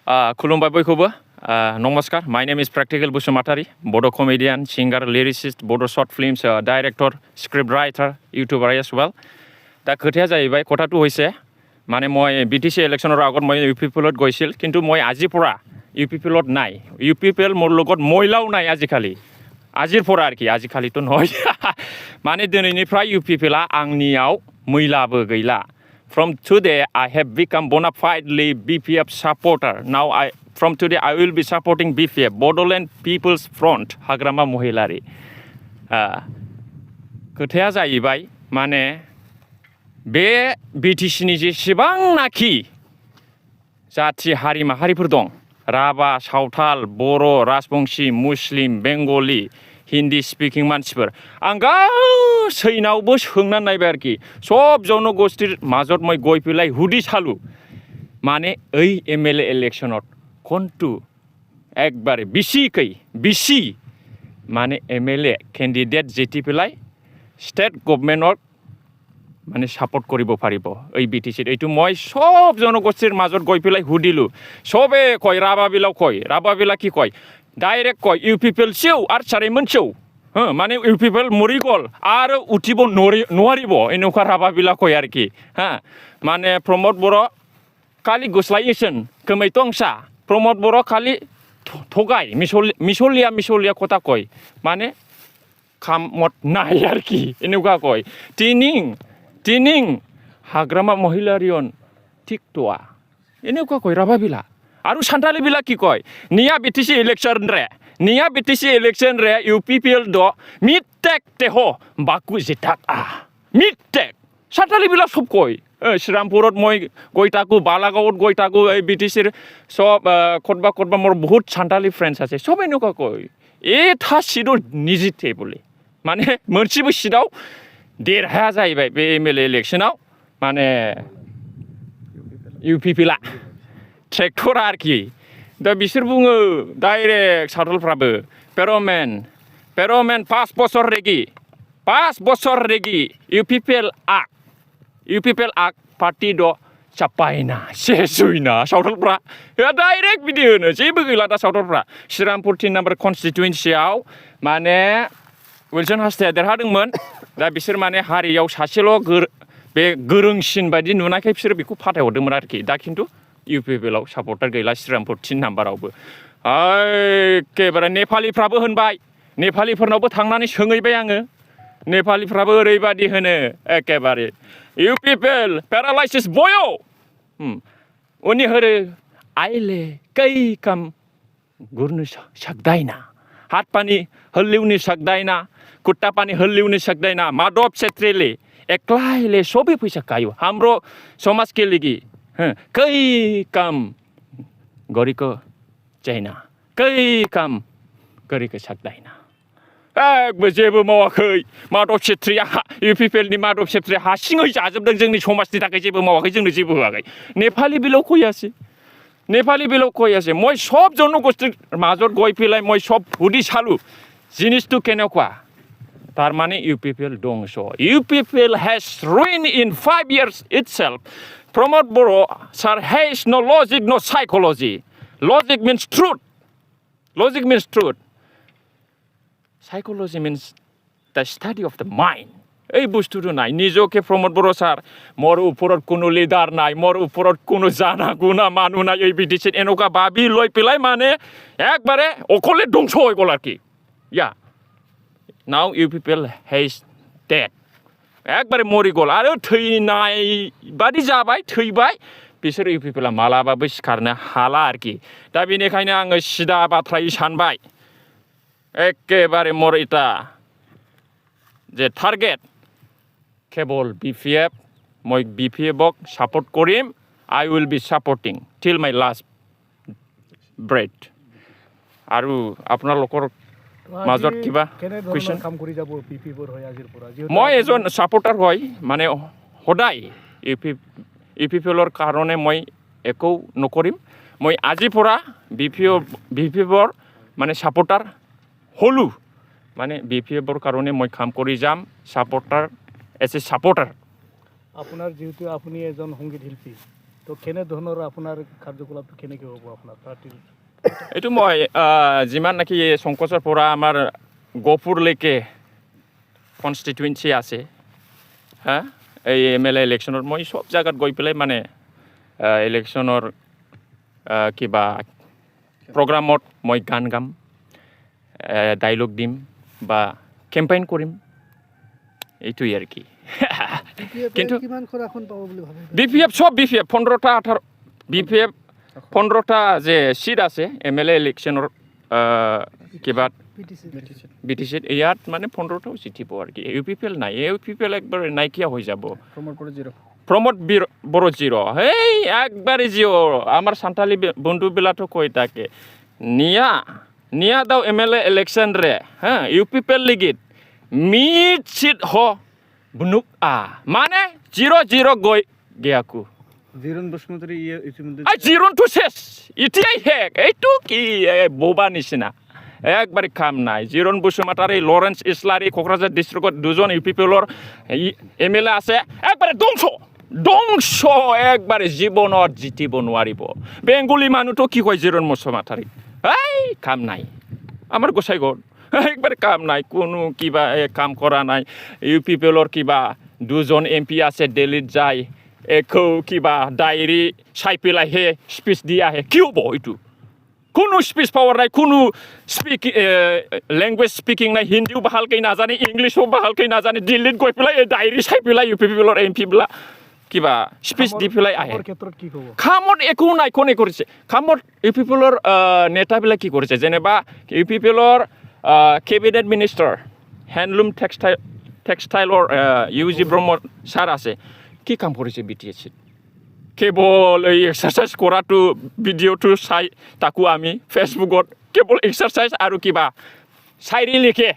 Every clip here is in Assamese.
खुलुमबाय बयखौबो नमस्कार my name is practical Basumatary Bodo' comedian singer lyricist Bodo' short films director script writer youtuber as well दा खोथाया जाहैबाय কথাটো হৈছে মানে মই বিটিসি ইলেকশনৰ আগত মই ইউপিপিএলত গৈছিল কিন্তু মই আজিৰ পৰা ইউপিপিএলত নাই ইউপিপিএল মোৰ লগত মহিলাও নাই আজিৰ পৰা আৰু কি আজিকালিতো নহয় মানে দিনैनिफ्राय ইউপিপিএলआ आंनियाव मैलाबो गैला. From today, I have become bona fidely BPF supporter. Now, from today, I will be supporting BPF, Bodoland People's Front, Hagrama Mohilari. खोथाया जाहैबाय माने बे बिटिसिनि जेसेबांनाखि जाथि हारि माहारिफोर दं राभा सावथाल बर' राजबंशी मुस्लिम बेंगलि हिन्दी स्पिकिं मानसिफोर आं गासैनावबो सोंनानै नायबाय आरोखि सब जनगोष्ठीर মাজত মই গৈ পেলাই হুদি চালো মানে এই এমএলএ ইলেকশনত কোনটো একবারে বেশি মানে এমএলএ ক্যান্ডিডেট যেটি পেলাই স্টেট গভৰ্নমেন্টৰ মানে সাপোৰ্ট কৰিব পাৰিব এই বিটিসিৰ এইটো মই সব জনগোষ্ঠীৰ মাজত গৈ পেলাই হুদিলো সবে কয় ৰাভাবিলা কি কয় ডাইৰেক্ট কয় ইউপিপিএল সেও আৰু চাৰিমন সেও মানে ইউপিপিএল মৰি গ'ল আৰু উঠিব নোৱাৰিব এনেকুৱা ৰাভাবিলা কয় আৰু কি মানে প্ৰমোদ বৰ কালি গুছলাইছেন কমैतंसा प्रमोद बर खाली थगाय मिसलिया কথা কয় মানে খামত নাই আর কি এনেকুৱা কয় টিনিং হাগ্ৰামা মহিলাৰিয়ন ঠিকটোয়া এনেকুৱা কয় ৰাভাবিলা আৰু সান্তালি বিলা কি কয় নিয়া বিটিসি ইলেকশন রে ইউপিপিএল দ মিটেক তেহ বাকু জিতাক মিটেক সান্তালি বিলা সব কয় শ্ৰীৰামপুৰত মই গৈ থাকোঁ বালাগাঁৱত গৈ থাকোঁ এই বিটিসিৰ সব কতবা মোৰ বহুত সান্তালি ফ্ৰেণ্ডছ আছে সব এনেকুৱা কয় এটা সিটৰ নিজিতে বুলি মানে मोनसेबो सिटआव देरहाया जाहैबाय बे एमएलए इलेक्शनाव माने इउपिपिएलआ ट्रेक्टर आरोखि दा बिसोर बुङो डाइरेक्ट सावथालफ्राबो पेर'मेन 5 बोसोर रेगि इउपिपिएलआ पार्टी द चापायना सेसुइना सावथालफ्रा डाइरेक्ट बिदि होनो जेबो गैला दा सावथालफ्रा श्रीरामपुर 3 नम्बर कन्स्टिट्युएन्सियाव माने विल्सन हास्ताया देरहादोंमोन दा बिसोर माने हारियाव सासेल' बे गोरोंसिन बायदि नुनायखाय बिसोर बेखौ फाथायहरदोंमोन आरोखि दा खिन्थु इउपिपिएलआव सापर्टार गैला श्रीरामपुर 3 नाम्बारावबो एखेबारे नेपालिफ्राबो होनबाय नेपालिफोरनावबो थांनानै सोंहैबाय आङो नेपालिफ्राबो ओरैबादि होनो एखेबारे इउपिपिएल पेरालाइसिस बयो उनि होरो आइले कै काम गुर्नु सक्दैन हात पानी हल्लिउनु सक्दैन खुट्टा पानी हल्लिउनु सक्दैन माधव छेत्रीले एक्लैले सबै पैसा खायो हाम्रो समाजके लागि कै काम गरेको छैन कै काम गरेको सक्दैन जेबो मावाखै माधव छेत्रीया इउपिपिएलनि माधव छेत्रीया हारसिङै जाजोबदों जोंनि समाजनि थाखाय जेबो मावाखै जोंनो जेबो होआखै नेपाली बिलाव कयासे মই সব জনগোষ্ঠীৰ মাজত গৈ পেলাই মই সব হুদি চালো জিনিসটো কেনেকুৱা তার মানে ইউপিপিএল ধ্বংস UPPL has ruined in 5 years itself. Pramod Boro sir has no logic no psychology. Logic means truth. Psychology means the study of the mind. এই বস্তুটো নাই নিজকে প্রমোদ বড় স্যার মোর ওপৰত কোনো লিডাৰ নাই মোৰ ওপৰত কোনো জানা গুণা মানুহ নাই এই বিটিসিত এনেকুৱা ভাবি লৈ পেলাই মানে একবাৰে অকলে ধ্বংস হৈ গ'ল আৰু কি now UPPL has dead একবাৰে মৰি গ'ল আৰু থৈনাই বাদि जाबाय थैबाय बिसोर UPPLआ मालाबाबो सिखारनो हाला आरो কি दा बेनिखायनो आङो सिदा बाथ्रायै सानबाय एखेबारे मोर इटा जे टार्गेट केवल BPF মই BPFক সাপোর্ট কৰিম I will be supporting till my last breath আৰু আপোনালোকৰ মাজত কিবা কুৱেশ্যন কাম কৰি যাব BPFৰ হৈ আজিৰ পৰা মই এজন সাপোৰ্টাৰ হয় মানে সদায় ইউপিপিএলৰ কাৰণে মই একো নকৰিম মই আজিৰ পৰা BPFৰ মানে সাপোৰ্টাৰ হলো মানে BPFৰ কাৰণে মই কাম কৰি যাম সাপোৰ্টাৰ এজ এ সাপোৰ্টাৰ আপোনাৰ যেহেতু আপুনি এজন সংগীত শিল্পী তো কেনেধৰণৰ আপোনাৰ কাৰ্যকলাপটো কেনেকৈ হ'ব আপোনাৰ পাৰ্টিৰ এইটো মই যিমান নাকি সংকোচৰ পৰা আমাৰ গহপুৰলৈকে কনষ্টিটুৱেঞ্চি আছে হা এই MLA ইলেকশ্যনত মই সব জায়গাত গৈ পেলাই মানে ইলেকশ্যনৰ কিবা প্ৰগ্ৰামত মই গান গাম ডাইলগ দিম বা কেম্পেইন কৰিম এইটোই আর কি কিন্তু BPF সব BPF 15টা 18 BPF 15টা যে সিট আছে MLA ইলেকশ্যনৰ কিবা BTC ইয়াত মানে 15টাও জিতিব আর কি UPPL নাই UPPL একবার নাইকিয়া হয়ে যাব প্রমোদ বড় জিরো এই একবারে জিরো আমার সান্তালি বন্ধুবিলাটো কই থাকে নিয়া দাও MLA ইলেকশন রে হ্যাঁ UPPL লিগিত মিট সিট হ বুনুক মানে 0-0 গই গিয়াকু জিরন বসমতরি ইতিমধ্যে জিরন তো শেষ ইতিয়াই হেক এইটো কি বোবা নিচিনা একবারে কাম নাই জিরন বসুমাতারি লরেন্স ইসলারি কোকরাঝার ডিস্ট্রিক্টত দুজন UPPLৰ MLA আছে একবাৰে ধ্বংস একবাৰে জীবনত জিতিব নোৱাৰিব বেঙ্গলি মানুহটো কি কয় জিৰন বসুমাতাৰি এই কাম নাই আমাৰ গোসাইগড় একবাৰে কাম নাই কোনো কিবা কাম কৰা নাই UPPLৰ কিবা দুজন MP আছে দিল্লীত যায় একো কিবা ডায়েৰী চাই পেলাইহে স্পিচ দি আহে কি হ'ব এইটো কোনো স্পিচ পাৱাৰ নাই কোনো লেংগুৱেজ স্পিকিং নাই হিন্দীও ভালকৈ নাজানে ইংলিছো ভালকৈ নাজানে দিল্লীত গৈ পেলাই এই ডায়েৰী চাই পেলাই UPPLৰ MP বিলাক কিবা স্পিচ দি পেলাই আহে কামত একো নাই কোনে কৰিছে কামত UPPLৰ নেতাবিলাক কি কৰিছে যেনিবা UPPLৰ কেবিনেট মিনিষ্টাৰ হেণ্ডলুম টেক্সটাইলৰ UG ব্ৰহ্ম ছাৰ আছে কি কাম কৰিছে BTSত কেৱল এই এক্সাৰচাইজ কৰাটো ভিডিঅ'টো চাই তাকো আমি ফেচবুকত কেৱল এক্সাৰচাইজ আৰু কিবা শায়ৰী লিখে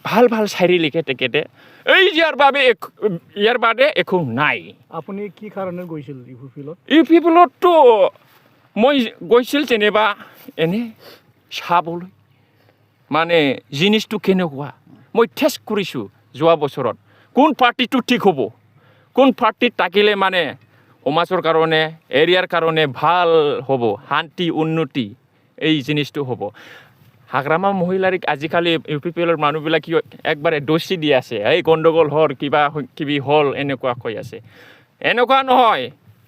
ভাল শায়ৰী লিখে তেখেতে এই ইয়াৰ বাদে একো নাই আপুনি কি কাৰণে গৈছিল UPPLতো মই গৈছিল যেনিবা এনে চাবলৈ মানে জিনিসটো কেনেকুৱা মই টেষ্ট কৰিছোঁ যোৱা বছৰত কোন পাৰ্টিটো ঠিক হ'ব কোন পাৰ্টিত থাকিলে মানে সমাজৰ কাৰণে এৰিয়াৰ কাৰণে ভাল হ'ব শান্তি উন্নতি এই জিনিসটো হ'ব হাগ্ৰামা মহিলাৰ আজিকালি UPPLৰ মানুহবিলাক কি একবাৰে দোষী দি আছে এই গণ্ডগোল হল কিবি হল এনেকুৱা কৈ আছে এনেকুৱা নহয়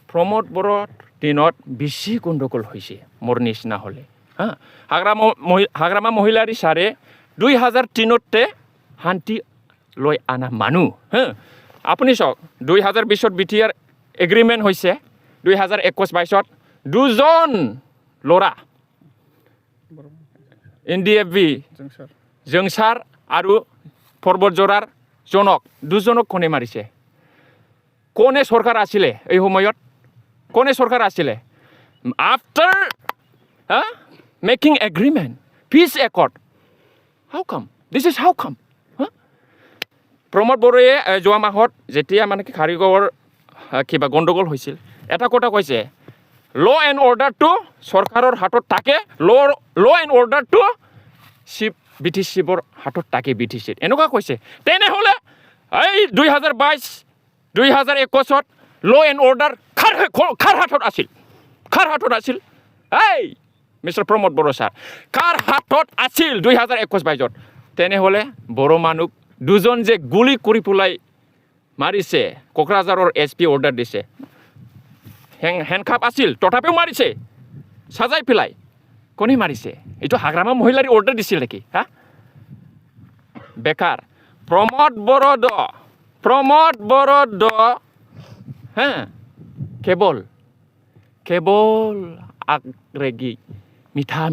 প্ৰমোদ বড়োৰ দিনত বেছি গণ্ডগোল হৈছে মোৰ নিচিনা হ'লে হা হাগ্ৰামা মহিলাৰ ছাৰে 2003তে শান্তি লৈ আনা মানুহ হা আপুনি চাওক 2020ত BTR এগ্ৰিমেণ্ট হৈছে 2021-22ত দুজন ল'ৰা NDFB জংচাৰ আৰু পৰ্বতজোৰাৰ জনক দুজনক কোনে মাৰিছে কোনে চৰকাৰ আছিলে এই সময়ত কোনে চৰকাৰ আছিলে after making agreement peace accord how come this is how come Pramod বড়োৱে যোৱা মাহত যেতিয়া মানে কি কাৰিকৰ কিবা গণ্ডগোল হৈছিল এটা কথা কৈছে ল এণ্ড অৰ্ডাৰটো চৰকাৰৰ হাতত থাকে ল এণ্ড অৰ্ডাৰটো BTCৰ হাতত থাকে BTCত এনেকুৱা কৈছে তেনেহ'লে এই 2022-2021ত ল এণ্ড অৰ্ডাৰ কাৰ হাতত আছিল এই মিষ্টাৰ প্ৰমোদ বড়ো ছাৰ কাৰ হাতত আছিল 2021-22ত তেনেহ'লে বড়ো মানুহ দুজন যে গুলি কৰি পেলাই মাৰিছে কোকৰাঝাৰৰ SP অৰ্ডাৰ দিছে হেণ্ডকাপ আছিল তথাপিও মাৰিছে সাজাই পেলাই কোনে মাৰিছে এইটো হাগ্ৰামা মহিলাৰ অৰ্ডাৰ দিছিল নেকি হা বেকাৰ প্ৰমোদ বড়ো হা কেৱল আগৰেগি মিঠা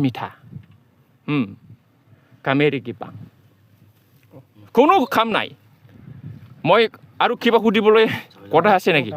কামেৰি কিবা কোনো কাম নাই মই আৰু কিবা সুধিবলৈ কথা আছে নেকি